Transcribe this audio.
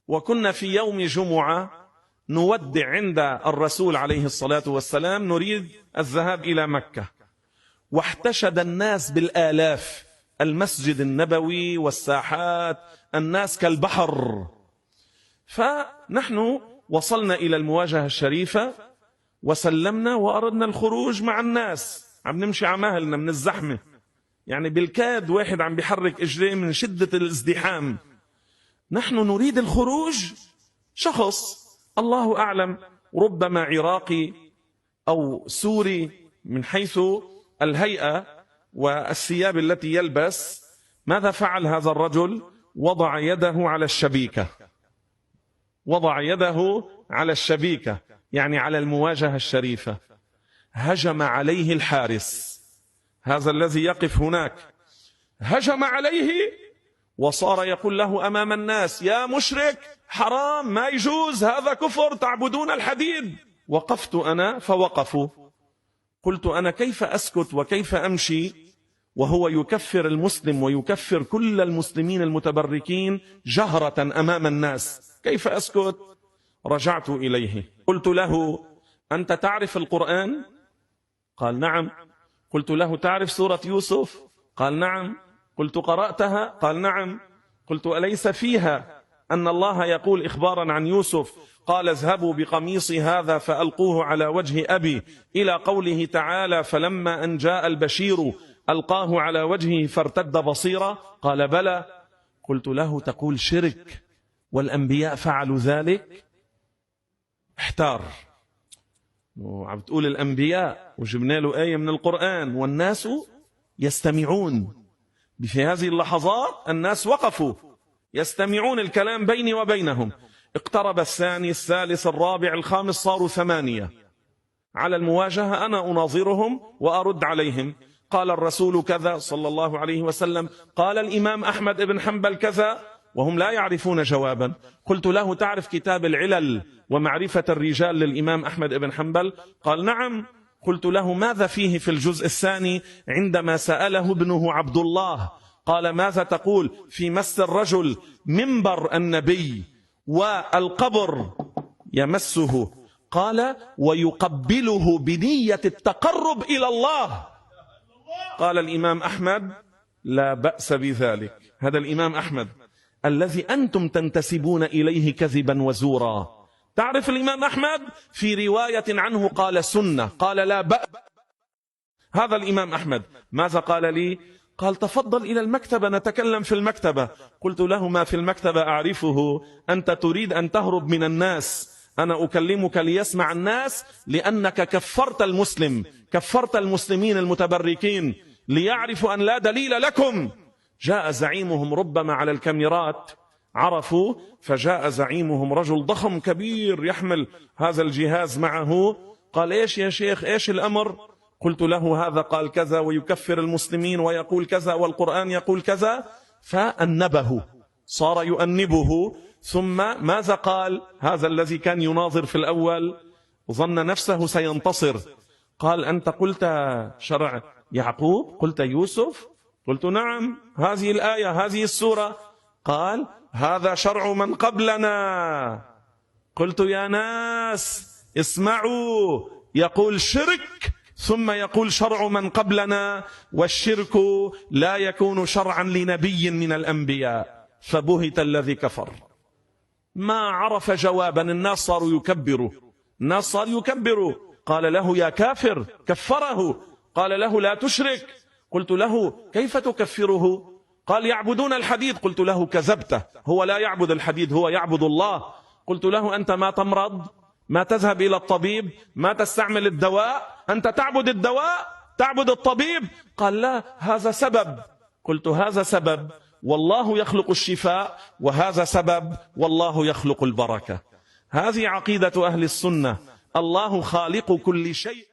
وكنا في يوم جمعة نودع عند الرسول عليه الصلاة والسلام، نريد الذهاب إلى مكة، واحتشد الناس بالآلاف، المسجد النبوي والساحات، الناس كالبحر. فنحن وصلنا إلى المواجهة الشريفة وسلمنا وأردنا الخروج مع الناس، عم نمشي عماهلنا من الزحمة، يعني بالكاد واحد عم بيحرك إجريه من شدة الازدحام. نحن نريد الخروج، شخص الله أعلم ربما عراقي أو سوري من حيث الهيئة والثياب التي يلبس. ماذا فعل هذا الرجل؟ وضع يده على الشبيكة، وضع يده على الشبيكة، يعني على المواجهة الشريفة. هجم عليه الحارس، هذا الذي يقف هناك، هجم عليه وصار يقول له أمام الناس: يا مشرك، حرام، ما يجوز، هذا كفر، تعبدون الحديد. وقفت أنا فوقفوا. قلت أنا كيف أسكت وكيف أمشي وهو يكفر المسلم ويكفر كل المسلمين المتبركين جهرة أمام الناس؟ كيف أسكت؟ رجعت إليه قلت له: أنت تعرف القرآن؟ قال: نعم. قلت له: تعرف سورة يوسف؟ قال: نعم. قلت: قرأتها؟ قال: نعم. قلت: أليس فيها أن الله يقول إخبارا عن يوسف: قال اذهبوا بقميصي هذا فألقوه على وجه أبي، إلى قوله تعالى: فلما أن جاء البشير ألقاه على وجهه فارتد بصيرا؟ قال: بلى. قلت له: تقول شرك والأنبياء فعلوا ذلك؟ احتار، عم تقول الأنبياء وجبنا له آية من القرآن والناس يستمعون. في هذه اللحظات الناس وقفوا يستمعون الكلام بيني وبينهم. اقترب الثاني، الثالث، الرابع، الخامس، صاروا 8 على المواجهة. أنا أناظرهم وأرد عليهم. قال الرسول كذا صلى الله عليه وسلم، قال الإمام أحمد بن حنبل كذا، وهم لا يعرفون جوابا. قلت له: تعرف كتاب العلل ومعرفة الرجال للإمام أحمد بن حنبل؟ قال: نعم. قلت له: ماذا فيه في الجزء الثاني عندما سأله ابنه عبد الله قال: ماذا تقول في مس الرجل منبر النبي والقبر يمسه؟ قال: ويقبله بنية التقرب إلى الله. قال الإمام أحمد: لا بأس بذلك. هذا الإمام أحمد الذي أنتم تنتسبون إليه كذبا وزورا. تعرف الإمام أحمد في رواية عنه قال سنة، قال لا بأس. هذا الإمام أحمد ماذا قال لي؟ قال: تفضل إلى المكتبة نتكلم في المكتبة. قلت له: ما في المكتبة أعرفه، أنت تريد أن تهرب من الناس، أنا أكلمك ليسمع الناس، لأنك كفرت المسلم، كفرت المسلمين المتبركين، ليعرفوا أن لا دليل لكم. جاء زعيمهم، ربما على الكاميرات عرفوا، فجاء زعيمهم رجل ضخم كبير يحمل هذا الجهاز معه. قال: إيش يا شيخ، إيش الأمر؟ قلت له: هذا قال كذا ويكفر المسلمين ويقول كذا والقرآن يقول كذا. فأنبه، صار يؤنبه. ثم ماذا قال هذا الذي كان يناظر في الأول؟ ظن نفسه سينتصر. قال: أنت قلت شرع يعقوب؟ قلت يوسف؟ قلت: نعم، هذه الآية، هذه السورة. قال: هذا شرع من قبلنا. قلت: يا ناس اسمعوا، يقول شرك ثم يقول شرع من قبلنا، والشرك لا يكون شرعا لنبي من الأنبياء. فبهت الذي كفر، ما عرف جوابا. الناس صاروا يكبروا، الناس صاروا يكبروا. قال له: يا كافر، كفره. قال له: لا تشرك. قلت له: كيف تكفره؟ قال: يعبدون الحديد. قلت له: كذبت، هو لا يعبد الحديد، هو يعبد الله. قلت له: أنت ما تمرض، ما تذهب إلى الطبيب، ما تستعمل الدواء، أنت تعبد الدواء، تعبد الطبيب. قال: لا، هذا سبب. قلت: هذا سبب، والله يخلق الشفاء، وهذا سبب، والله يخلق البركة. هذه عقيدة أهل السنة، الله خالق كل شيء.